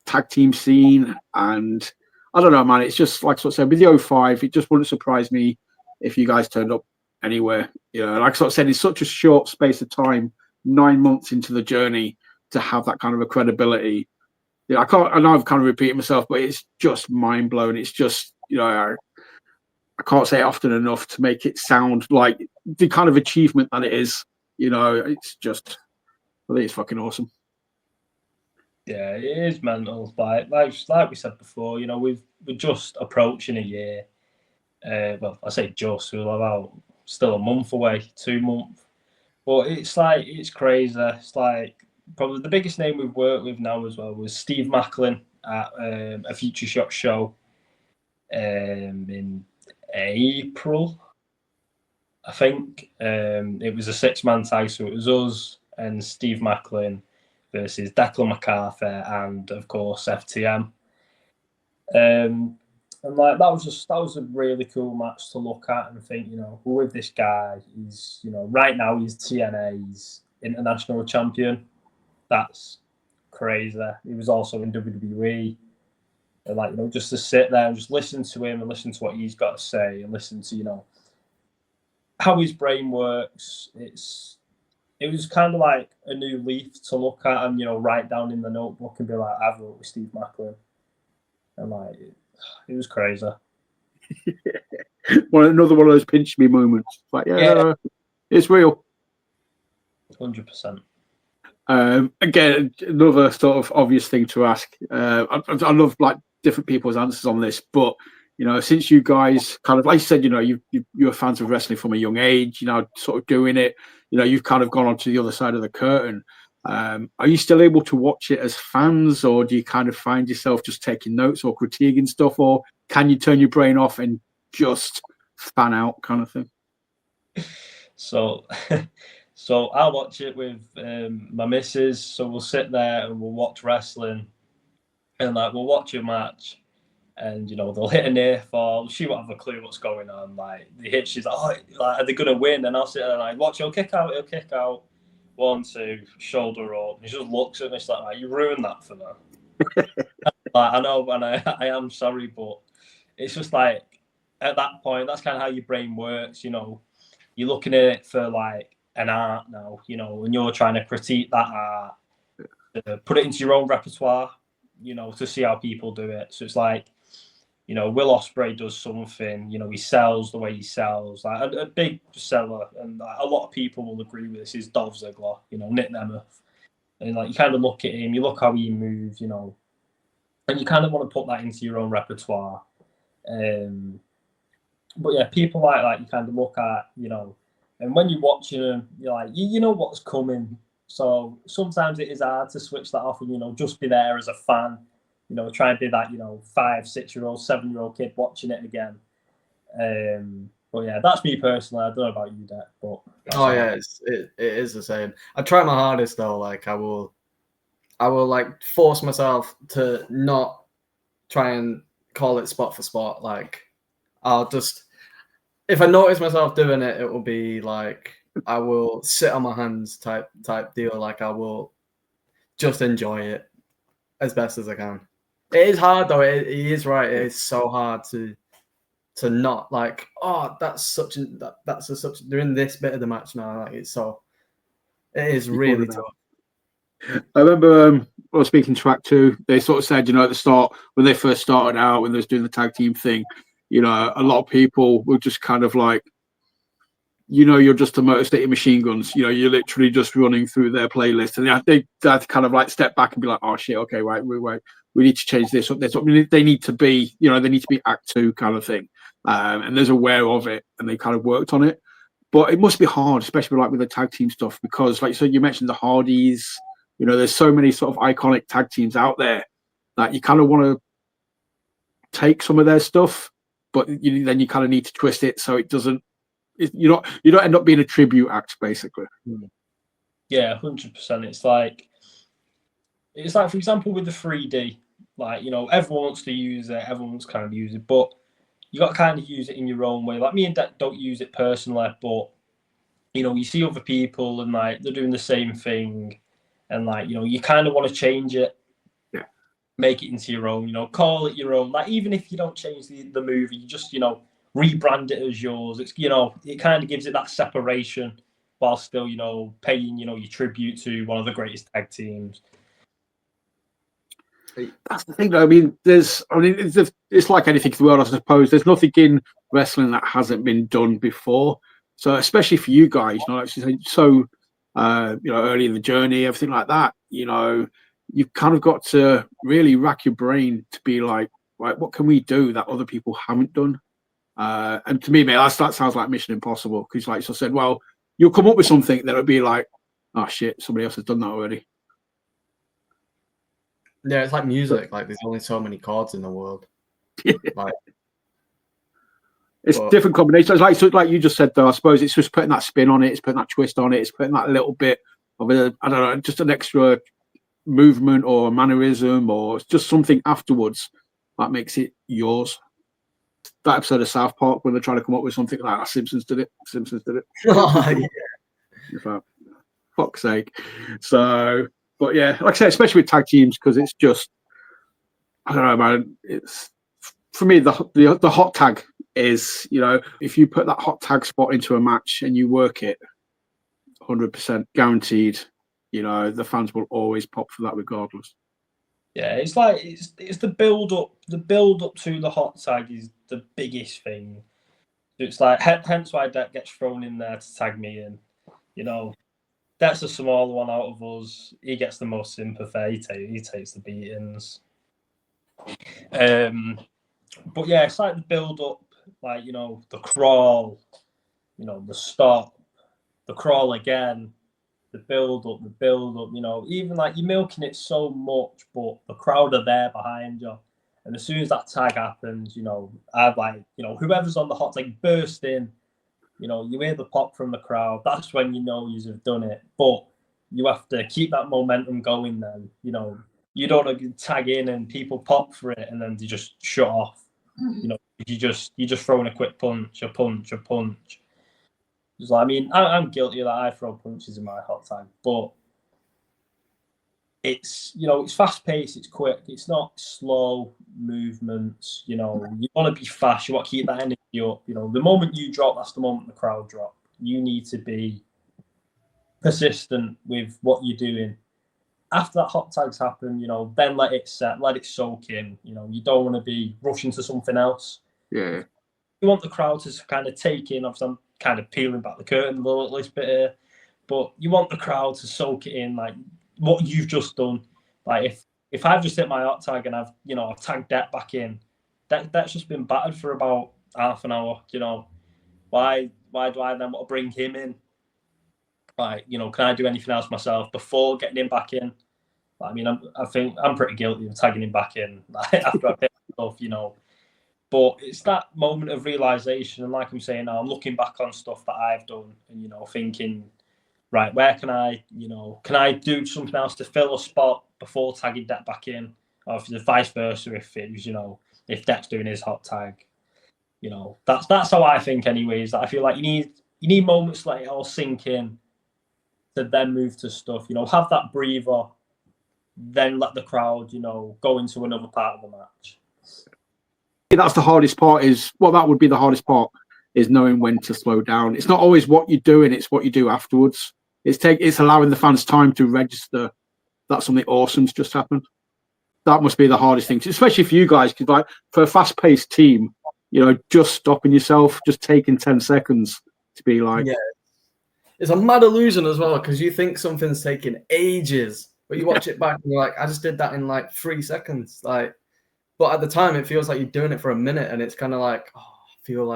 tag team scene. And I don't know, man, it's just like I said, with the 05, it just wouldn't surprise me if you guys turned up anywhere. Like I sort of said, it's such a short space of time, 9 months into the journey, to have that kind of a credibility. I know I've kind of repeated myself, but it's just mind blowing. It's just, I can't say it often enough to make it sound like the kind of achievement that it is. It's just, I think it's fucking awesome. Yeah, it is mental. Like we said before, we're just approaching a year. Well, I say just, we're about still a month away, 2 months. But it's crazy. It's like probably the biggest name we've worked with now as well was Steve Macklin at a FutureShock show in April, I think. It was a 6-man tag, so it was us and Steve Macklin versus Declan MacArthur and of course FTM. And like that was a really cool match to look at and think, we're with this guy. He's, right now he's TNA's international champion. That's crazy. He was also in WWE. And like, just to sit there and just listen to him and listen to what he's got to say and listen to, how his brain works. It was kind of like a new leaf to look at and, write down in the notebook and be like, I've worked with Steve Macklin. And like, it was crazy. Another one of those pinch me moments. Like, yeah. It's real. 100%. Again, another sort of obvious thing to ask. I love like different people's answers on this, but since you guys kind of, like you said, you're fans of wrestling from a young age, sort of doing it, you've kind of gone onto the other side of the curtain. Are you still able to watch it as fans, or do you kind of find yourself just taking notes or critiquing stuff, or can you turn your brain off and just fan out kind of thing? So I'll watch it with my missus. So we'll sit there and we'll watch wrestling, and like we'll watch a match, and they'll hit a near fall. She won't have a clue what's going on. Like the hit, she's like, "Oh, like, are they gonna win?" And I'll sit there and like, "Watch, he'll kick out. 1, 2, shoulder up." And he just looks at me, she's like, "You ruined that for me." Like, I know, and I am sorry, but it's just like at that point, that's kind of how your brain works. You're looking at it for like an art now, and you're trying to critique that art, put it into your own repertoire, to see how people do it. So it's like, Will Ospreay does something, he sells the way he sells. Like a big seller, and like, a lot of people will agree with this, is Dolph Ziggler, Nick Nemeth. And like you kind of look at him, you look how he moves, and you kind of want to put that into your own repertoire. But yeah, people like that you kind of look at, and when you're watching them, you're like, you know what's coming. So sometimes it is hard to switch that off and, just be there as a fan, try and be that, 5, 6-year-old, 7-year-old kid watching it again. But yeah, that's me personally. I don't know about you, Dec, but yeah, it is the same. I try my hardest though. Like I will like force myself to not try and call it spot for spot. Like I'll just, if I notice myself doing it, it will be like I will sit on my hands type deal. Like I will just enjoy it as best as I can. It is hard though. He is right. It is so hard to to not like, oh, that's they're in this bit of the match now. Like it is really tough. I remember I was speaking to Act 2, they sort of said, at the start, when they first started out, when they was doing the tag team thing, a lot of people were just kind of like, you're just a Motor City Machine Guns. You're literally just running through their playlist. And they had to kind of like step back and be like, oh shit, okay, right, we need to change this up. They need to be, they need to be Act 2 kind of thing. And they're aware of it and they kind of worked on it. But it must be hard, especially like with the tag team stuff, because like, so you mentioned the Hardys, there's so many sort of iconic tag teams out there that you kind of want to take some of their stuff, but then you kind of need to twist it so it doesn't, you don't end up being a tribute act, basically. Yeah, 100%. It's like, for example, with the 3D, like, everyone wants to use it, everyone's kind of use it, but you got to kind of use it in your own way. Like me and Dec don't use it personally, but you see other people and like they're doing the same thing, and like you kind of want to change it, make it into your own. Call it your own. Like even if you don't change the movie, you just rebrand it as yours. It's it kind of gives it that separation while still paying your tribute to one of the greatest tag teams. That's the thing, though. It's like anything in the world, I suppose. There's nothing in wrestling that hasn't been done before. So, especially for you guys, so early in the journey, everything like that, you've kind of got to really rack your brain to be like, right, what can we do that other people haven't done? And to me, mate, that sounds like Mission Impossible, because, like I said, well, you'll come up with something that'll be like, oh shit, somebody else has done that already. Yeah, it's like music. Like there's only so many chords in the world. Like, it's different combinations. Like you just said, though, I suppose it's just putting that spin on it. It's putting that twist on it. It's putting that little bit of just an extra movement or a mannerism or just something afterwards that makes it yours. That episode of South Park when they're trying to come up with something like that, Simpsons did it. Oh, yeah. For fuck's sake. So, but yeah, like I said, especially with tag teams, because it's just, I don't know, man. It's for me the hot tag is, if you put that hot tag spot into a match and you work it, 100% guaranteed. The fans will always pop for that regardless. Yeah, it's like it's the build up. The build up to the hot tag is the biggest thing. It's like hence why Dec gets thrown in there to tag me in. That's a smaller one out of us. He gets the most sympathy. He takes the beatings. But yeah, it's like the build up, like the crawl, the stop, the crawl again, the build up. Even like you're milking it so much, but the crowd are there behind you. And as soon as that tag happens, I've like, whoever's on the hot tag burst in, you hear the pop from the crowd. That's when you've done it. But you have to keep that momentum going then. You don't want to tag in and people pop for it and then they just shut off. You're just throwing a quick punch. It's like, I'm guilty of that. I throw punches in my hot tag, but it's it's fast paced, it's quick, it's not slow movements. You want to be fast, you want to keep that energy up. The moment you drop, that's the moment the crowd drop. You need to be persistent with what you're doing. After that hot tags happen, then let it set, let it soak in. You don't want to be rushing to something else. Yeah. You want the crowd to kind of take in. Obviously, I'm kind of peeling back the curtain a little bit here, but you want the crowd to soak it in, like what you've just done. Like if I've just hit my hot tag and I've tagged Dec back in, that's just been battered for about half an hour. Why do I then want to bring him in? Like, can I do anything else myself before getting him back in? I think I'm pretty guilty of tagging him back in after I've hit stuff, But it's that moment of realization, and like I'm saying now, I'm looking back on stuff that I've done, and thinking, right, where can I do something else to fill a spot before tagging Dec back in, or if it's vice versa, if it was, if Dec's doing his hot tag, that's how I think, anyways. That I feel like you need moments like it all sink in, to then move to stuff. Have that breather, then let the crowd, go into another part of the match. that's the hardest part. That would be the hardest part is knowing when to slow down. It's not always what you're doing; it's what you do afterwards. It's allowing the fans time to register that something awesome's just happened. That must be the hardest thing, especially for you guys, because like for a fast-paced team, just stopping yourself, just taking 10 seconds to be like, yeah, it's a mad illusion as well, because you think something's taking ages, but you watch it back and you're like, I just did that in like 3 seconds, like. But at the time, it feels like you're doing it for a minute, and it's kind of like, oh, I feel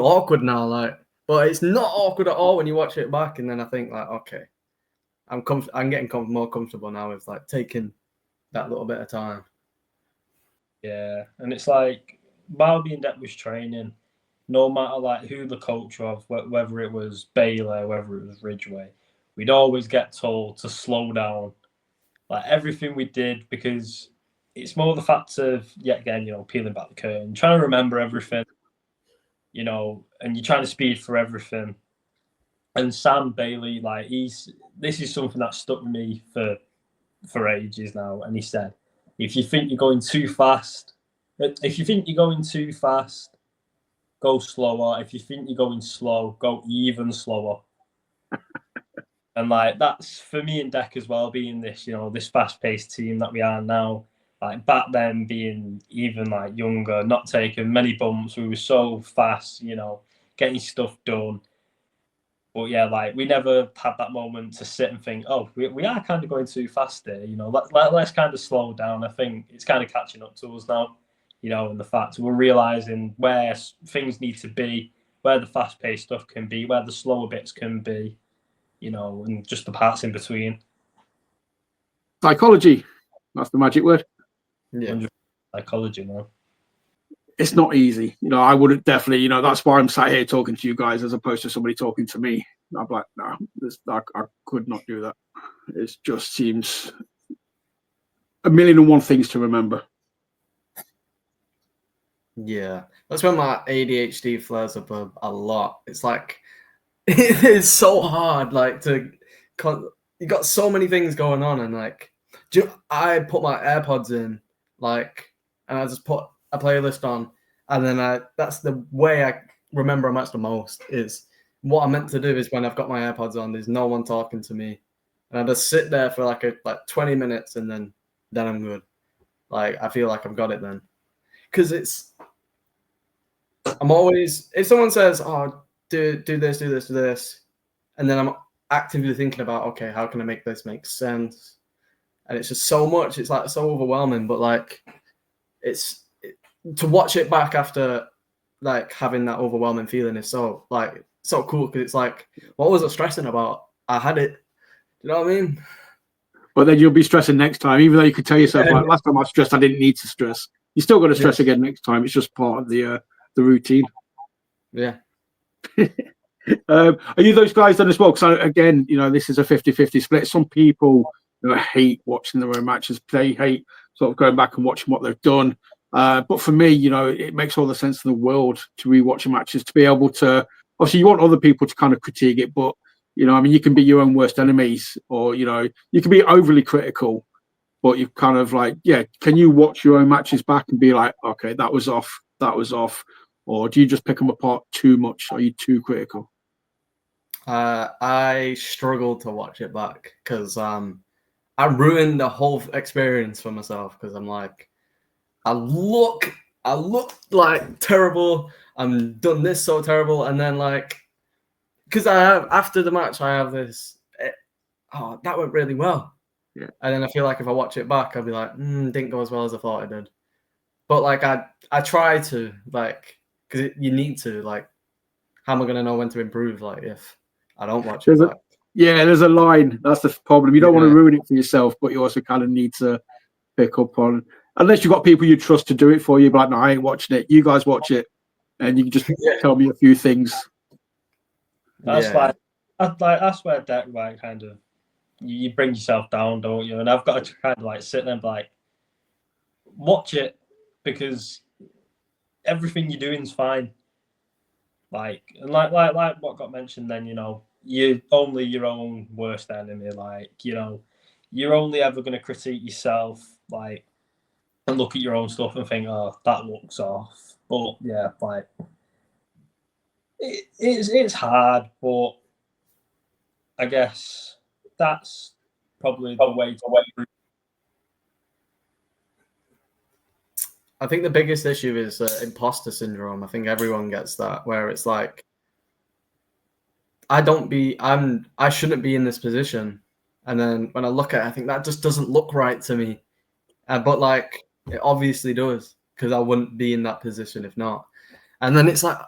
awkward now, like. But it's not awkward at all when you watch it back, and then I think like, okay, I'm getting more comfortable now with like taking that little bit of time. Yeah, and it's like while being Dec was training, no matter like who the coach was, whether it was Baylor, whether it was Ridgeway, we'd always get told to slow down, like everything we did, because it's more the fact of yet again, peeling back the curtain, trying to remember everything, and you're trying to speed for everything. And Sam Bailey, like this is something that stuck with me for ages now. And he said, if you think you're going too fast, go slower. If you think you're going slow, go even slower. And like that's for me and Dec as well, being this, this fast-paced team that we are now. Like back then, being even like younger, not taking many bumps, we were so fast, getting stuff done. But yeah, like we never had that moment to sit and think, oh, we are kind of going too fast here. Let's kind of slow down. I think it's kind of catching up to us now, and the fact we're realizing where things need to be, where the fast-paced stuff can be, where the slower bits can be, and just the parts in between. Psychology. That's the magic word. Yeah. Psychology, man. It's not easy. I wouldn't definitely, that's why I'm sat here talking to you guys as opposed to somebody talking to me. I'm like, no, I could not do that. It just seems 1,000,001 things to remember. Yeah. That's when my ADHD flares up a lot. It's like, it is so hard, like you got so many things going on, and like, I put my AirPods in, like, and I just put a playlist on, and then that's the way I remember a match the most. Is what I'm meant to do is when I've got my AirPods on, there's no one talking to me, and I just sit there for like 20 minutes, and then I'm good. Like I feel like I've got it then, because I'm always, if someone says, oh, do this, and then I'm actively thinking about, okay, how can I make this make sense? And it's just so much. It's like so overwhelming. But like, to watch it back after like having that overwhelming feeling is so cool, because it's like, what was I stressing about? I had it. You know what I mean? But then you'll be stressing next time, even though you could tell yourself, like, last time I stressed, I didn't need to stress. You still got to stress again next time. It's just part of the routine. Yeah. Are you those guys done as well? Because again, this is a 50-50 split. Some people hate watching their own matches. They hate sort of going back and watching what they've done. But for me, it makes all the sense in the world to rewatch matches, to be able to. Obviously, you want other people to kind of critique it, but you can be your own worst enemies, or you can be overly critical. But you kind of like, can you watch your own matches back and be like, okay, that was off, or do you just pick them apart too much? Are you too critical? I struggled to watch it back because I ruined the whole experience for myself, because I'm like, I look like terrible. I'm done this so terrible, and then like, because after the match I have this, that went really well. Yeah. And then I feel like if I watch it back, I'll be like, didn't go as well as I thought it did. But like I try to, like, because you need to, like, how am I gonna know when to improve? Like if I don't watch it back. There's a line. That's the problem. You don't want to ruin it for yourself, but you also kind of need to pick up on, unless you've got people you trust to do it for you. But like, no, I ain't watching it. You guys watch it, and you can just tell me a few things. That's where Dec, like, kind of, you bring yourself down, don't you? And I've got to kind of like sit there and be like, watch it, because everything you're doing is fine. Like, and like what got mentioned then, you're only your own worst enemy. Like, you're only ever going to critique yourself. Like, and look at your own stuff and think, oh, that looks off. But yeah, like it's hard, but I guess that's probably the way to wait. I think the biggest issue is imposter syndrome. I think everyone gets that, where it's like, I shouldn't be in this position, and then when I look at it, I think that just doesn't look right to me. But like, it obviously does, because I wouldn't be in that position if not. And then it's like,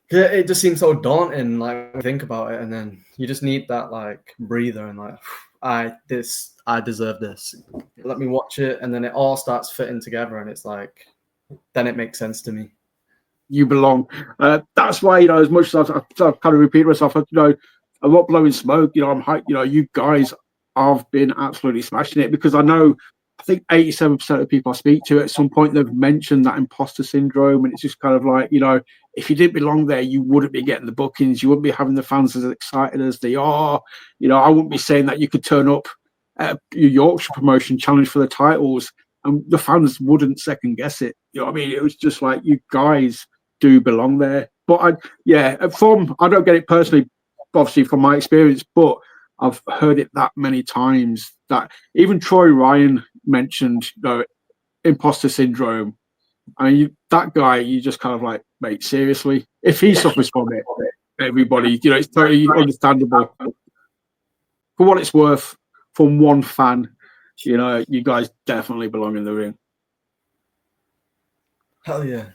it just seems so daunting, like, think about it, and then you just need that like breather and like, I deserve this. Let me watch it, and then it all starts fitting together, and it's like, then it makes sense to me. You belong. That's why, as much as I've kind of repeated myself, I'm not blowing smoke. I'm hyped. You guys have been absolutely smashing it, because I think 87% of people I speak to at some point, they've mentioned that imposter syndrome, and it's just kind of like, if you didn't belong there, you wouldn't be getting the bookings. You wouldn't be having the fans as excited as they are. I wouldn't be saying that you could turn up at your Yorkshire promotion, challenge for the titles, and the fans wouldn't second guess it. It was just like, you guys do belong there. But I don't get it personally, obviously from my experience, but I've heard it that many times that even Troy Ryan mentioned imposter syndrome. That guy, you just kind of like, mate, seriously? If he suffers from it, everybody, it's totally understandable. For what it's worth, from one fan, you guys definitely belong in the ring. Hell yeah.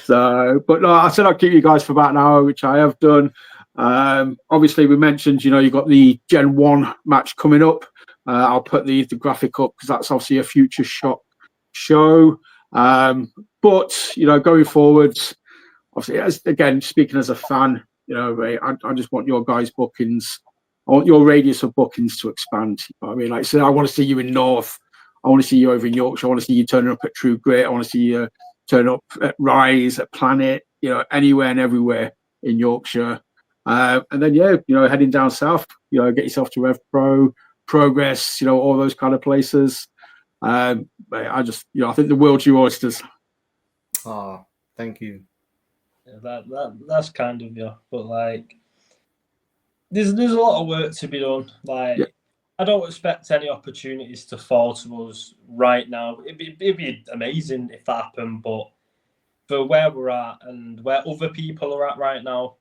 So, but no, I said I'd keep you guys for about an hour, which I have done. Obviously, we mentioned, you got the Gen 1 match coming up. I'll put the graphic up because that's obviously a FutureShock show. But, going forward, obviously, again, speaking as a fan, I just want your guys' bookings. I want your radius of bookings to expand. Like I said, I want to see you in North. I want to see you over in Yorkshire. I want to see you turning up at True Grit. I want to see you turn up at Rise, at Planet, anywhere and everywhere in Yorkshire. And then, heading down south, get yourself to Rev Pro, Progress, all those kind of places. I think the world's your oysters. Oh, thank you. Yeah, that's kind of you, but like, there's a lot of work to be done. Like, yeah. I don't expect any opportunities to fall to us right now. It'd be amazing if that happened, but for where we're at and where other people are at right now,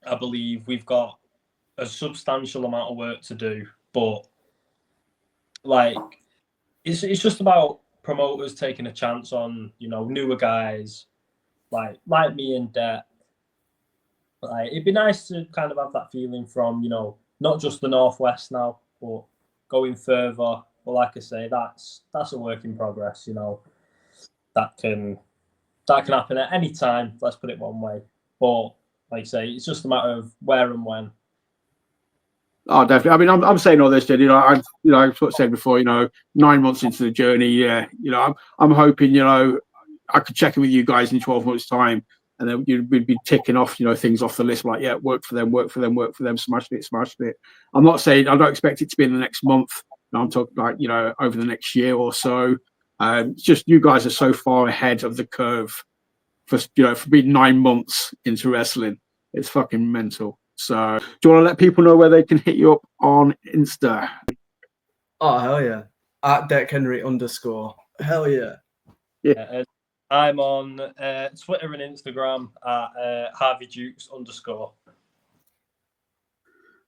I believe we've got a substantial amount of work to do. But like, it's just about promoters taking a chance on newer guys like me and Dec. Like, it'd be nice to kind of have that feeling from not just the Northwest now, but going further. But like I say, that's a work in progress. That can happen at any time. Let's put it one way. But like I say, it's just a matter of where and when. Oh, definitely. I'm saying all this, Jed. I sort of said before. 9 months into the journey, yeah. I'm hoping. I could check in with you guys in 12 months' time, and then we'd be ticking off, things off the list like, yeah, work for them, smashed it. I'm not saying I don't expect it to be in the next month. I'm talking like, over the next year or so. It's just you guys are so far ahead of the curve for being 9 months into wrestling. It's fucking mental. So, do you want to let people know where they can hit you up on Insta? Oh, hell yeah. At Dec Henry _. Hell yeah. Yeah. I'm on Twitter and Instagram at Harvey Jukes _.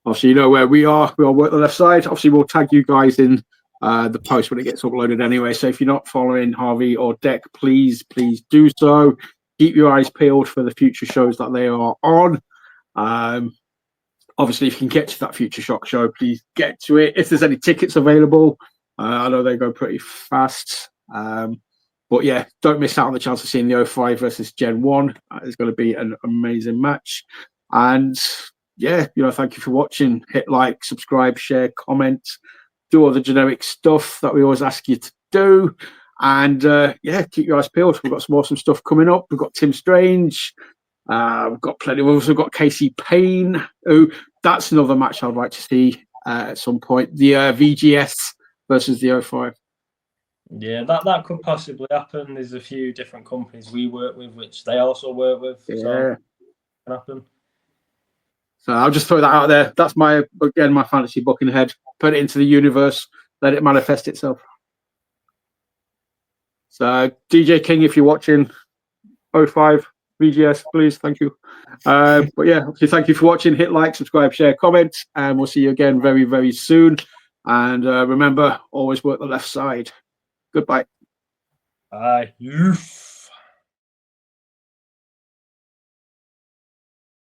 Obviously, you know where we are. We all work the left side. Obviously, we'll tag you guys in the post when it gets uploaded anyway. So if you're not following Harvey or Dec, please do so. Keep your eyes peeled for the future shows that they are on. Obviously, if you can get to that FutureShock show, please get to it. If there's any tickets available, I know they go pretty fast. But yeah, don't miss out on the chance of seeing the 05 versus Gen 1. It's going to be an amazing match. And yeah, thank you for watching. Hit like, subscribe, share, comment, do all the generic stuff that we always ask you to do. And yeah, keep your eyes peeled. We've got some awesome stuff coming up. We've got Tim Strange. We've got plenty. We've also got Casey Payne. That's another match I'd like to see at some point. The VGS versus the 05. Yeah, that could possibly happen. There's a few different companies we work with, which they also work with. Yeah. So it can happen. So I'll just throw that out there. That's my fantasy booking head. Put it into the universe. Let it manifest itself. So DJ King, if you're watching, 05 VGS, please, thank you. But yeah, okay, thank you for watching. Hit like, subscribe, share, comment, and we'll see you again very, very soon. And remember, always work the left side. Goodbye. Bye.